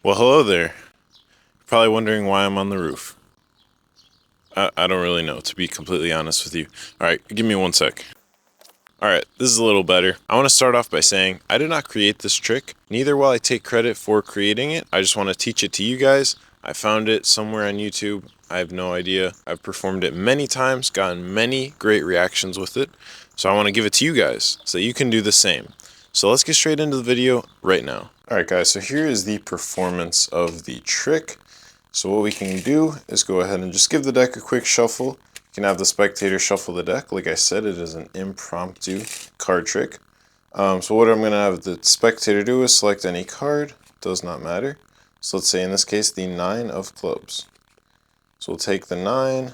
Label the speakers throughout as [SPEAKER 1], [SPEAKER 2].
[SPEAKER 1] Well, hello there. Probably wondering why I'm on the roof. I don't really know, to be completely honest with you. Alright, give me one sec. Alright, this is a little better. I want to start off by saying I did not create this trick, neither will I take credit for creating it. I just want to teach it to you guys. I found it somewhere on YouTube. I have no idea. I've performed it many times, gotten many great reactions with it. So I want to give it to you guys so that you can do the same. So let's get straight into the video right now. Alright guys, so here is the performance of the trick. So what we can do is go ahead and just give the deck a quick shuffle. You can have the spectator shuffle the deck. Like I said, it is an impromptu card trick. So what I'm going to have the spectator do is select any card. Does not matter. So let's say in this case the 9 of clubs. So we'll take the 9,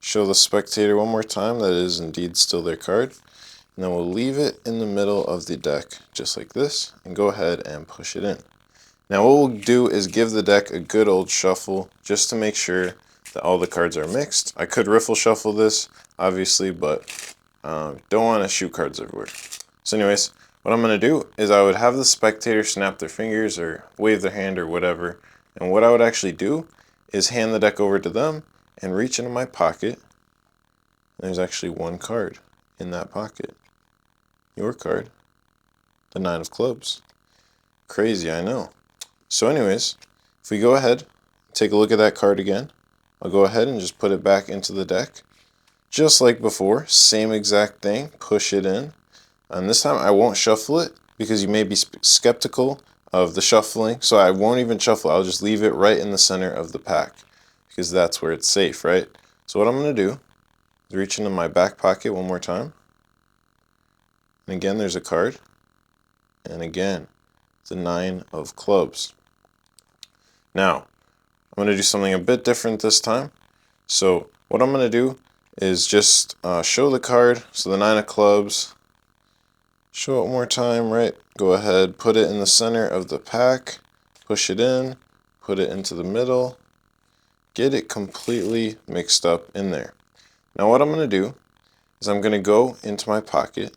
[SPEAKER 1] show the spectator one more time that it is indeed still their card. And then we'll leave it in the middle of the deck just like this and go ahead and push it in. Now what we'll do is give the deck a good old shuffle just to make sure that all the cards are mixed. I could riffle shuffle this, obviously, but don't want to shoot cards everywhere. So anyways, what I'm going to do is I would have the spectator snap their fingers or wave their hand or whatever. And what I would actually do is hand the deck over to them and reach into my pocket. There's actually one card in that pocket. Your card, the 9 of clubs. Crazy, I know. So anyways, if we go ahead, take a look at that card again, I'll go ahead and just put it back into the deck. Just like before, same exact thing, push it in. And this time I won't shuffle it because you may be skeptical of the shuffling. So I won't even shuffle, I'll just leave it right in the center of the pack because that's where it's safe, right? So what I'm going to do is reach into my back pocket one more time. And again, there's a card. And again, the 9 of clubs. Now, I'm going to do something a bit different this time. So what I'm going to do is just show the card. So the 9 of clubs. Show it one more time, right? Go ahead, put it in the center of the pack. Push it in. Put it into the middle. Get it completely mixed up in there. Now what I'm going to do is I'm going to go into my pocket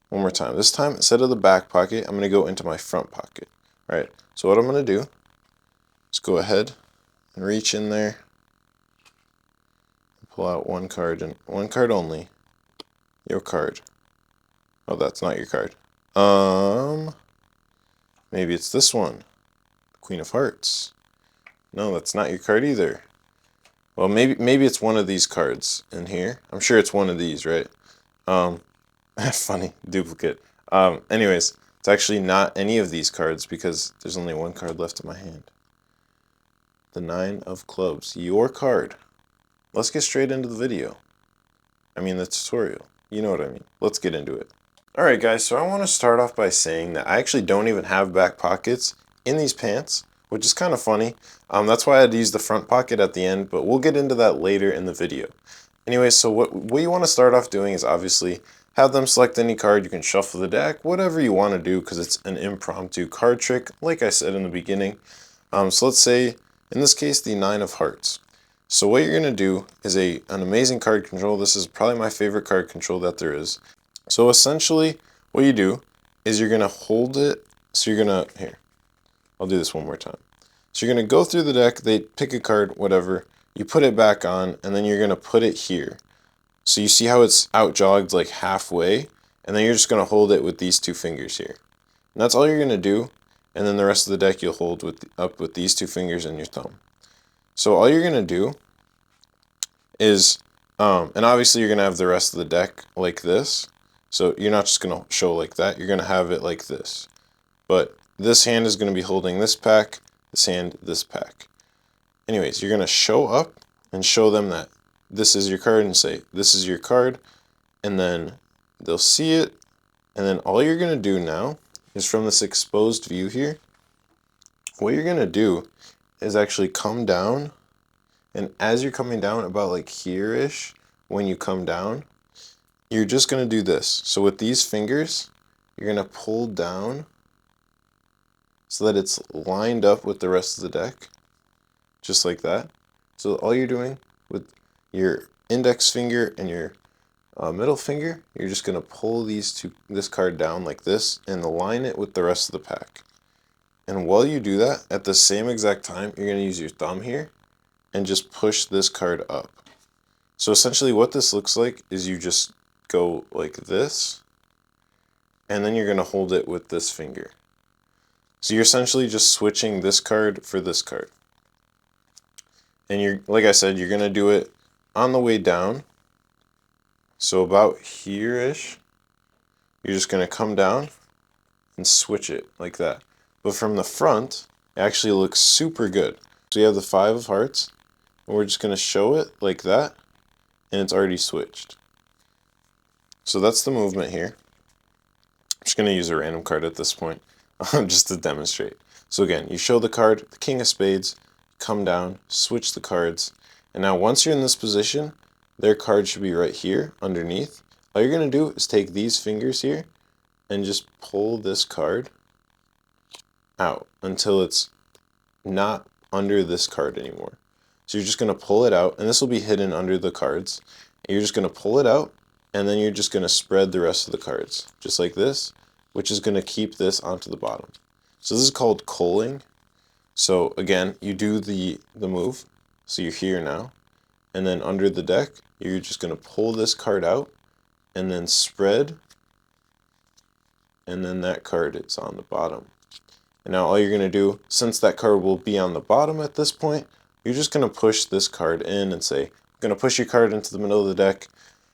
[SPEAKER 1] one more time. This time, instead of the back pocket, I'm going to go into my front pocket. Right? So what I'm going to do is go ahead and reach in there, pull out one card, and one card only. Your card. Oh, that's not your card. Maybe it's this one. Queen of Hearts. No, that's not your card either. Well, maybe it's one of these cards in here. I'm sure it's one of these, right? Funny, duplicate. Anyways, it's actually not any of these cards because there's only one card left in my hand. The 9 of clubs, your card. Let's get straight into the video. I mean the tutorial. You know what I mean. Let's get into it. Alright guys, so I want to start off by saying that I actually don't even have back pockets in these pants, which is kind of funny. That's why I had to use the front pocket at the end, but we'll get into that later in the video. Anyway, so what you want to start off doing is obviously have them select any card. You can shuffle the deck, whatever you want to do, because it's an impromptu card trick, like I said in the beginning. So let's say, in this case, the 9 of hearts. So what you're going to do is an amazing card control. This is probably my favorite card control that there is. So essentially, what you do is you're going to hold it. So you're going to, here, I'll do this one more time. So you're going to go through the deck, they pick a card, whatever, you put it back on, and then you're going to put it here. So you see how it's out jogged like halfway, and then you're just going to hold it with these two fingers here. And that's all you're going to do, and then the rest of the deck you'll hold up with these two fingers and your thumb. So all you're going to do is, and obviously you're going to have the rest of the deck like this. So you're not just going to show like that, you're going to have it like this. But this hand is going to be holding this pack, this hand, this pack. Anyways, you're going to show up and show them that this is your card and say, this is your card. And then they'll see it. And then all you're going to do now is from this exposed view here, what you're going to do is actually come down. And as you're coming down about like here-ish, when you come down, you're just going to do this. So with these fingers, you're going to pull down so that it's lined up with the rest of the deck, just like that. So all you're doing with your index finger and your middle finger, you're just going to pull this card down like this and align it with the rest of the pack. And while you do that, at the same exact time, you're going to use your thumb here and just push this card up. So essentially what this looks like is you just go like this, and then you're going to hold it with this finger. So you're essentially just switching this card for this card. And you're, like I said, you're going to do it on the way down. So about here-ish, you're just going to come down and switch it like that. But from the front, it actually looks super good. So you have the 5 of hearts, and we're just going to show it like that, and it's already switched. So that's the movement here. I'm just going to use a random card at this point, just to demonstrate. So again, you show the card, the King of Spades, come down, switch the cards, and now once you're in this position, their card should be right here underneath. All you're going to do is take these fingers here and just pull this card out until it's not under this card anymore. So you're just going to pull it out, and this will be hidden under the cards. And you're just going to pull it out, and then you're just going to spread the rest of the cards, just like this, which is going to keep this onto the bottom. So this is called culling. So again, you do the move, so you're here now, and then under the deck, you're just going to pull this card out, and then spread, and then that card is on the bottom. And now all you're going to do, since that card will be on the bottom at this point, you're just going to push this card in and say, I'm going to push your card into the middle of the deck.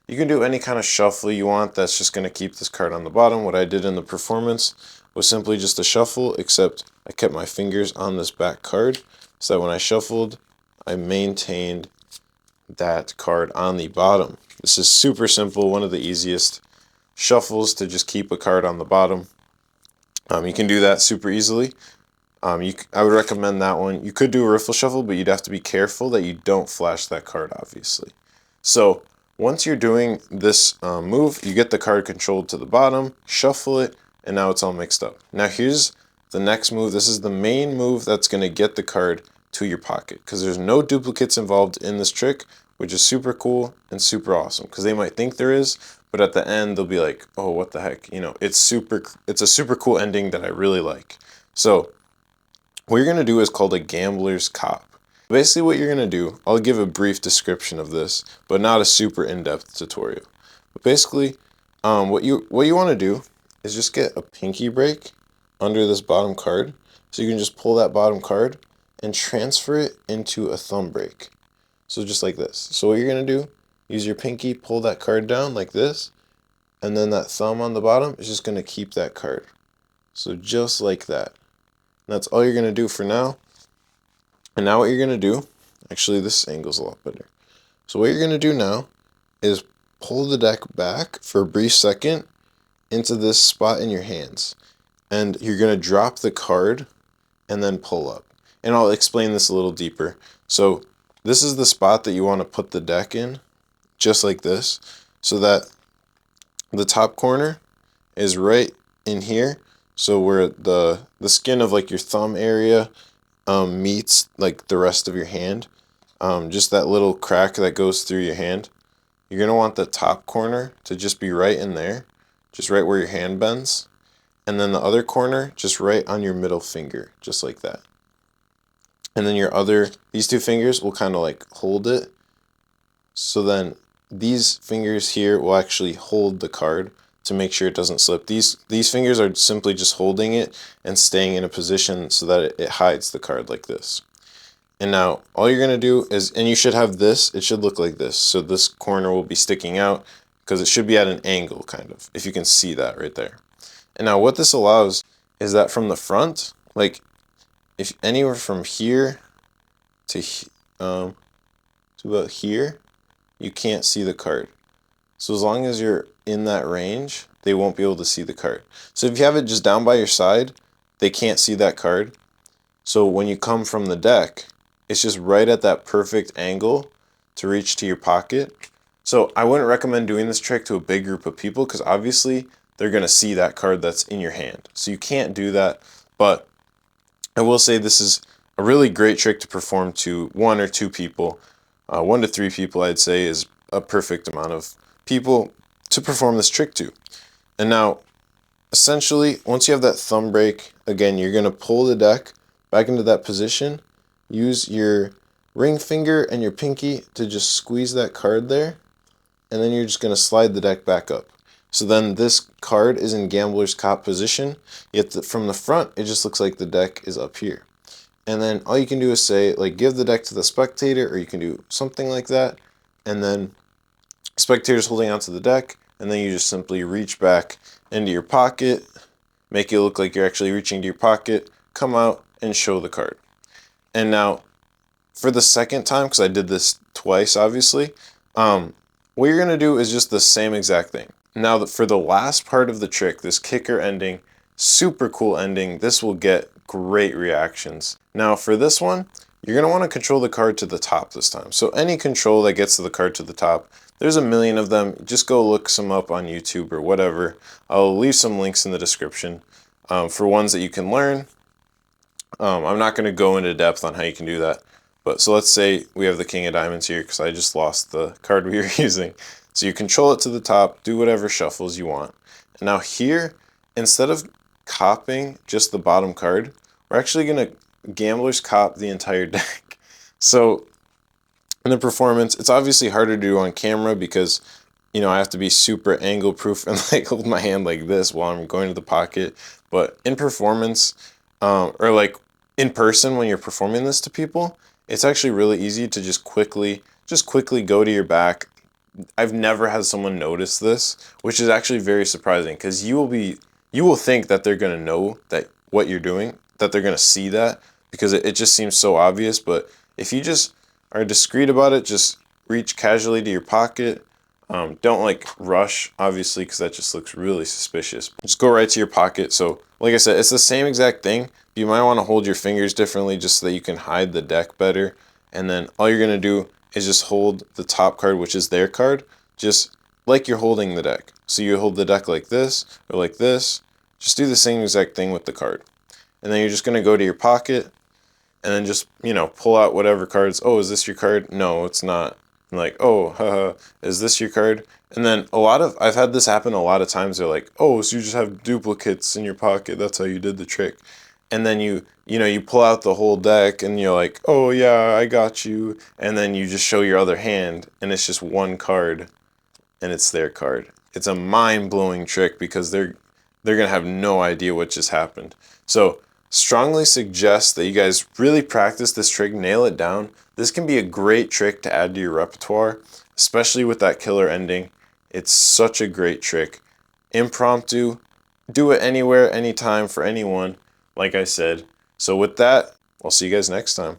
[SPEAKER 1] You can do any kind of shuffle you want that's just going to keep this card on the bottom. What I did in the performance was simply just a shuffle, except I kept my fingers on this back card so that when I shuffled, I maintained that card on the bottom. This is super simple, one of the easiest shuffles to just keep a card on the bottom. You can do that super easily. I would recommend that one. You could do a riffle shuffle, but you'd have to be careful that you don't flash that card, obviously. So once you're doing this move, you get the card controlled to the bottom, shuffle it, and now it's all mixed up. Now here's the next move. This is the main move that's going to get the card to your pocket, because there's no duplicates involved in this trick, which is super cool and super awesome, because they might think there is, but at the end they'll be like, oh, what the heck, you know, it's a super cool ending that I really like. So what you're going to do is called a gambler's cop. Basically what you're going to do, I'll give a brief description of this, but not a super in-depth tutorial. But basically, what you want to do is just get a pinky break under this bottom card, so you can just pull that bottom card and transfer it into a thumb break. So just like this. So what you're going to do, use your pinky, pull that card down like this, and then that thumb on the bottom is just going to keep that card. So just like that. And that's all you're going to do for now. And now what you're going to do, actually this angle's a lot better. So what you're going to do now is pull the deck back for a brief second into this spot in your hands. And you're going to drop the card and then pull up. And I'll explain this a little deeper. So this is the spot that you want to put the deck in, just like this, so that the top corner is right in here. So where the skin of like your thumb area meets like the rest of your hand, just that little crack that goes through your hand, you're going to want the top corner to just be right in there, just right where your hand bends, and then the other corner just right on your middle finger, just like that. And then these two fingers will kind of like hold it, so then these fingers here will actually hold the card to make sure it doesn't slip. These fingers are simply just holding it and staying in a position so that it hides the card like this. And now all you're going to do is, and you should have this, it should look like this. So this corner will be sticking out because it should be at an angle kind of, if you can see that right there. And now what this allows is that from the front, like if anywhere from here to about here, you can't see the card. So as long as you're in that range, they won't be able to see the card. So if you have it just down by your side, they can't see that card. So when you come from the deck, it's just right at that perfect angle to reach to your pocket. So I wouldn't recommend doing this trick to a big group of people, because obviously they're going to see that card that's in your hand. So you can't do that. But I will say this is a really great trick to perform to 1 or 2 people. 1 to 3 people, I'd say, is a perfect amount of people to perform this trick to. And now, essentially, once you have that thumb break, again, you're going to pull the deck back into that position. Use your ring finger and your pinky to just squeeze that card there. And then you're just going to slide the deck back up. So then this card is in Gambler's Cop position, yet from the front, it just looks like the deck is up here. And then all you can do is say, like, give the deck to the spectator, or you can do something like that. And then spectator's holding onto the deck, and then you just simply reach back into your pocket, make it look like you're actually reaching to your pocket, come out and show the card. And now, for the second time, because I did this twice, obviously, what you're going to do is just the same exact thing. Now, for the last part of the trick, this kicker ending, super cool ending, this will get great reactions. Now, for this one, you're going to want to control the card to the top this time. So any control that gets to the card to the top, there's a million of them. Just go look some up on YouTube or whatever. I'll leave some links in the description for ones that you can learn. I'm not going to go into depth on how you can do that. But so let's say we have the King of Diamonds here because I just lost the card we were using. So you control it to the top, do whatever shuffles you want. And now here, instead of copying just the bottom card, we're actually going to Gambler's Cop the entire deck. So in the performance, it's obviously harder to do on camera because, you know, I have to be super angle proof and like hold my hand like this while I'm going to the pocket. But in performance, or like in person when you're performing this to people, it's actually really easy to just quickly go to your back. I've never had someone notice this, which is actually very surprising because you will think that they're gonna know that what you're doing, that they're gonna see that because it just seems so obvious. But if you just are discreet about it, just reach casually to your pocket. Don't like rush, obviously, because that just looks really suspicious. Just go right to your pocket. So like I said, it's the same exact thing. You might want to hold your fingers differently just so that you can hide the deck better. And then all you're going to do is just hold the top card, which is their card, just like you're holding the deck. So you hold the deck like this or like this. Just do the same exact thing with the card. And then you're just going to go to your pocket and then just, you know, pull out whatever cards. Oh, is this your card? No, it's not. And like, oh, haha, is this your card? And then I've had this happen a lot of times. They're like, oh, so you just have duplicates in your pocket. That's how you did the trick. And then you pull out the whole deck and you're like, oh yeah, I got you. And then you just show your other hand and it's just one card and it's their card. It's a mind-blowing trick because they're gonna have no idea what just happened. So strongly suggest that you guys really practice this trick, nail it down. This can be a great trick to add to your repertoire, especially with that killer ending. It's such a great trick. Impromptu, do it anywhere, anytime, for anyone, like I said. So with that, I'll see you guys next time.